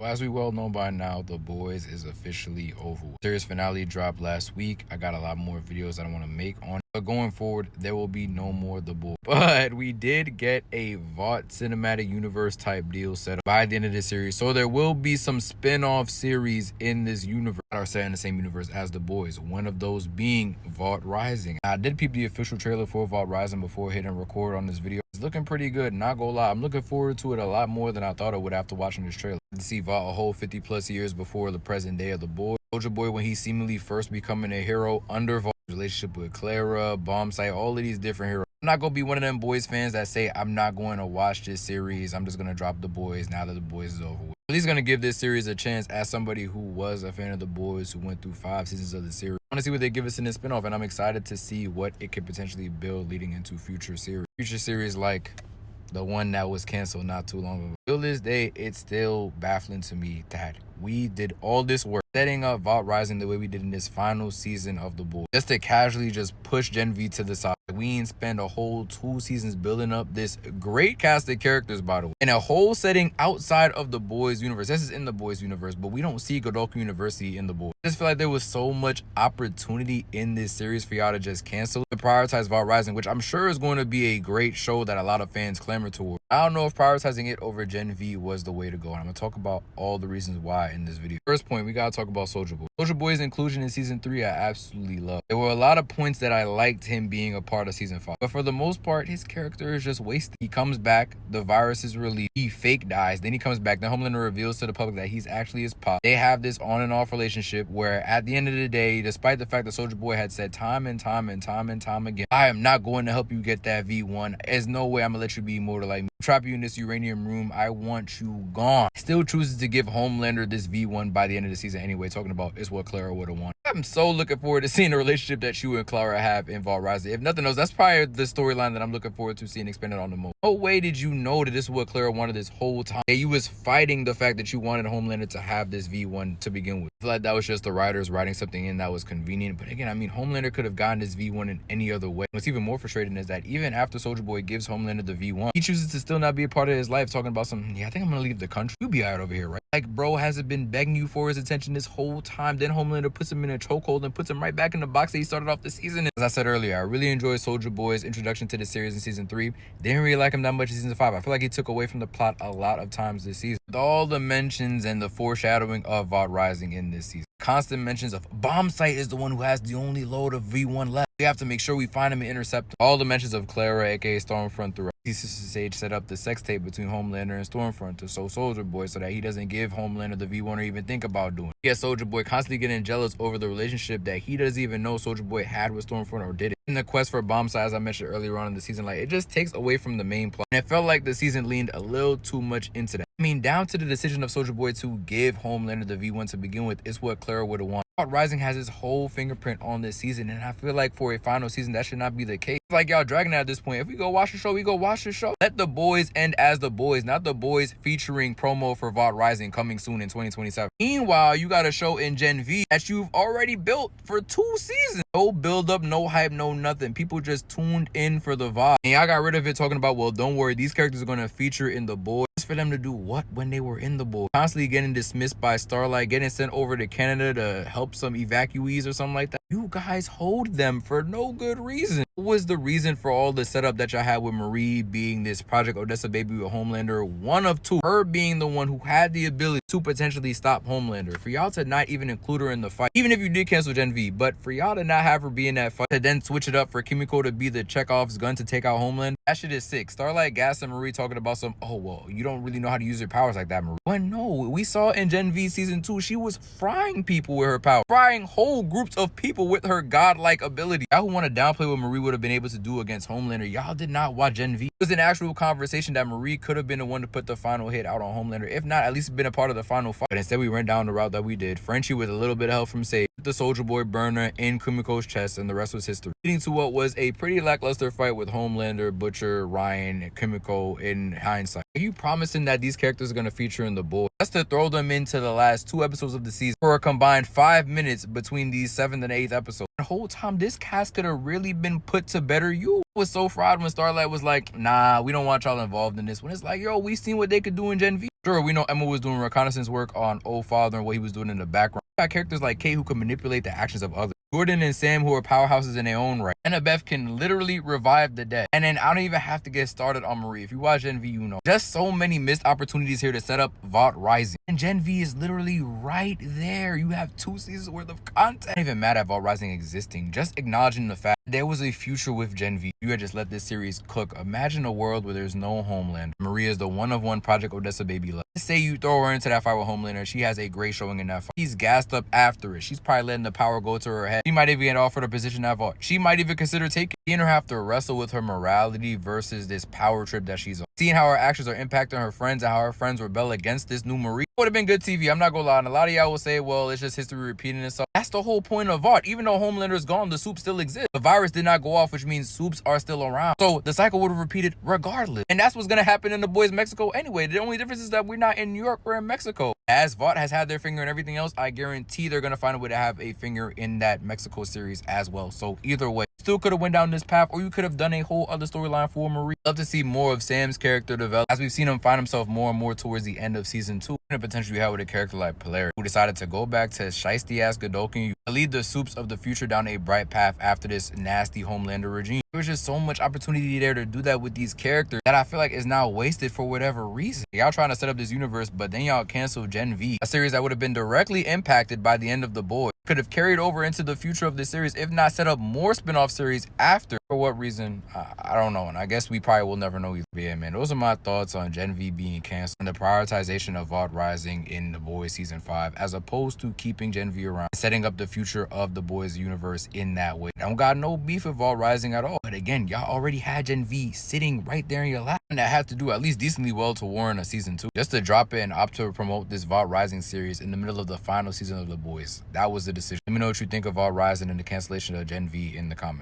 Well, as we well know by now, The Boys is officially over. Series finale dropped last week. I got a lot more videos that I want to make on it. But going forward, there will be no more The Boys. But we did get a Vought Cinematic Universe type deal set up by the end of this series. So there will be some spin-off series in this universe that are set in the same universe as The Boys. One of those being Vought Rising. I did peep the official trailer for Vought Rising before hitting record on this video. It's looking pretty good, not gonna lie. I'm looking forward to it a lot more than I thought I would after watching this trailer. To see Vought a whole 50 plus years before the present day of The Boy. Soldier Boy when he's seemingly first becoming a hero under Vaught's relationship with Clara, Bombsight, all of these different heroes. I'm not gonna be one of them Boys fans that say I'm not going to watch this series. I'm just gonna drop The Boys now that The Boys is over with. At least gonna give this series a chance as somebody who was a fan of The Boys, who went through 5 seasons of the series. I want to see what they give us in this spinoff, and I'm excited to see what it could potentially build leading into future series. Future series like the one that was canceled not too long ago. Till this day, it's still baffling to me that we did all this work setting up Vought Rising the way we did in this final season of The Boys, just to casually just push Gen V to the side. We ain't spend a whole 2 seasons building up this great cast of characters, by the way, in a whole setting outside of The Boys universe. This is in The Boys universe, but we don't see Godoku University in The Boys. I just feel like there was so much opportunity in this series for y'all to just cancel to prioritize Vought Rising, which I'm sure is going to be a great show that a lot of fans clamor toward. I don't know if prioritizing it over Gen V was the way to go, and I'm gonna talk about all the reasons why in this video. First point, we gotta talk about Soldier Boy. Soldier Boy's inclusion in season 3 I absolutely love. There were a lot of points that I liked him being a part of season 5, but for the most part his character is just wasted. He comes back, the virus is released, he fake dies, then he comes back, then Homelander reveals to the public that he's actually his pop. They have this on and off relationship where at the end of the day, despite the fact that Soldier Boy had said time and time again, I am not going to help you get that V1. There's no way I'm gonna let you be immortal like me. Trap you in this uranium room, I want you gone. Still chooses to give Homelander this V1 by the end of the season anyway, talking about it's what Clara would have wanted. I'm so looking forward to seeing the relationship that you and Clara have in Vought Rising. If nothing else, that's probably the storyline that I'm looking forward to seeing expanded on the most. No way did you know that this is what Clara wanted this whole time. Yeah, you was fighting the fact that you wanted Homelander to have this V1 to begin with. I feel like that was just the writers writing something in that was convenient. But again, I mean, Homelander could have gotten this V1 in any other way. What's even more frustrating is that even after Soldier Boy gives Homelander the V1, he chooses to still not be a part of his life, talking about some, yeah, I think I'm gonna leave the country. You be out over here, right? Like, bro hasn't been begging you for his attention this whole time. Then Homelander puts him in a chokehold and puts him right back in the box that he started off the season in. As I said earlier, I really enjoyed Soldier Boy's introduction to the series in season 3. Didn't really like him that much in season 5. I feel like he took away from the plot a lot of times this season. With all the mentions and the foreshadowing of Vought Rising in this season. Constant mentions of Bombsight is the one who has the only load of V1 left. We have to make sure we find him and intercept him. All the mentions of Clara, aka Stormfront, throughout. Sister Sage set up the sex tape between Homelander and Stormfront to show Soldier Boy so that he doesn't give Homelander the V1 or even think about doing it. Yeah, Soldier Boy constantly getting jealous over the relationship that he doesn't even know Soldier Boy had with Stormfront or did it. In the quest for Bombsight, as I mentioned earlier on in the season, like, it just takes away from the main plot. And it felt like the season leaned a little too much into that. I mean, down to the decision of Soldier Boy to give Homelander the V1 to begin with is what Clara would have wanted. Vought Rising has his whole fingerprint on this season, and I feel like for a final season, that should not be the case. It's like y'all dragging it at this point. If we go watch the show, we go watch the show. Let The Boys end as The Boys, not The Boys featuring promo for Vought Rising coming soon in 2027. Meanwhile, you got a show in Gen V that you've already built for 2 seasons. No build up, no hype, no nothing. People just tuned in for the vibe. And y'all got rid of it talking about, well, don't worry, these characters are going to feature in The Boys. For them to do what when they were in The Boys? Constantly getting dismissed by Starlight, getting sent over to Canada to help some evacuees or something like that. You guys hold them for no good reason. What was the reason for all the setup that y'all had with Marie being this Project Odessa baby with Homelander? One of 2. Her being the one who had the ability to potentially stop Homelander. For y'all to not even include her in the fight, even if you did cancel Gen V, but for y'all to not have her be in that fight, to then switch it up for Kimiko to be the Chekhov's gun to take out Homelander, that shit is sick. Starlight gassing Marie talking about some, oh, well, you don't really know how to use your powers like that, Marie. When no, we saw in Gen V season 2, she was frying people with her power, frying whole groups of people with her godlike ability. Y'all who want to downplay what Marie would have been able to do against Homelander, y'all did not watch Gen V. It was an actual conversation that Marie could have been the one to put the final hit out on Homelander, if not at least been a part of the final fight. But instead we went down the route that we did. Frenchie with a little bit of help from Sage, the Soldier Boy burner in Kumiko's chest, and the rest was history, leading to what was a pretty lackluster fight with Homelander, Butcher, Ryan, Kumiko in hindsight. Are you promising that these characters are going to feature in the boys? Just to throw them into the last 2 episodes of the season for a combined 5 minutes between these 7th and 8th episodes. The whole time, this cast could have really been put to better use. I was so fried when Starlight was like, nah, we don't want y'all involved in this. When it's like, yo, we seen what they could do in Gen V. Sure, we know Emma was doing reconnaissance work on Old Father and what he was doing in the background. We got characters like Kate who can manipulate the actions of others. Jordan and Sam who are powerhouses in their own right. Annabeth can literally revive the dead. And then I don't even have to get started on Marie. If you watch Gen V, you know. Just so many missed opportunities here to set up Vought Rising. And Gen V is literally right there. You have 2 seasons worth of content. I'm not even mad at Vought Rising existing. Just acknowledging the fact there was a future with Gen V. You had just let this series cook. Imagine a world where there's no Homeland. Maria is the one-of-one Project Odessa baby love. Let's say you throw her into that fight with Homelander. She has a great showing in that fight. He's gassed up after it. She's probably letting the power go to her head. She might even get offered a position at Vought. She might even consider taking it. Seeing her have to wrestle with her morality versus this power trip that she's on. Seeing how her actions are impacting her friends and how her friends rebel against this new Marie would have been good TV. I'm not gonna lie. And a lot of y'all will say, well, it's just history repeating itself. That's the whole point of Vought. Even though Homelander is gone, the soup still exists. The virus did not go off, which means soups are still around. So the cycle would have repeated regardless. And that's what's gonna happen in the boys Mexico anyway. The only difference is that we're not in New York, we're in Mexico. As Vought has had their finger in everything else, I guarantee they're gonna find a way to have a finger in that Mexico series as well. So either way, still could have went down this path, or you could have done a whole other storyline for Marie. Love to see more of Sam's character develop, as we've seen him find himself more and more towards the end of season 2. And potentially had with a character like Polaris, who decided to go back to shiesty ass Godolkin to lead the soups of the future down a bright path after this nasty Homelander regime. There's just so much opportunity there to do that with these characters that I feel like is now wasted for whatever reason. Y'all trying to set up this universe, but then y'all canceled Gen V, a series that would have been directly impacted by the end of The Boys. Could have carried over into the future of this series, if not set up more spin-off series after. For what reason? I don't know, and I guess we probably will never know either. But yeah, man, those are my thoughts on Gen V being canceled and the prioritization of Vought Rising in The Boys Season 5, as opposed to keeping Gen V around, setting up the future of The Boys universe in that way. I don't got no beef with Vought Rising at all. But again, y'all already had Gen V sitting right there in your lap, and that had to do at least decently well to warrant a Season 2. Just to drop it and opt to promote this Vought Rising series in the middle of the final season of The Boys. That was the decision. Let me know what you think of Vought Rising and the cancellation of Gen V in the comments.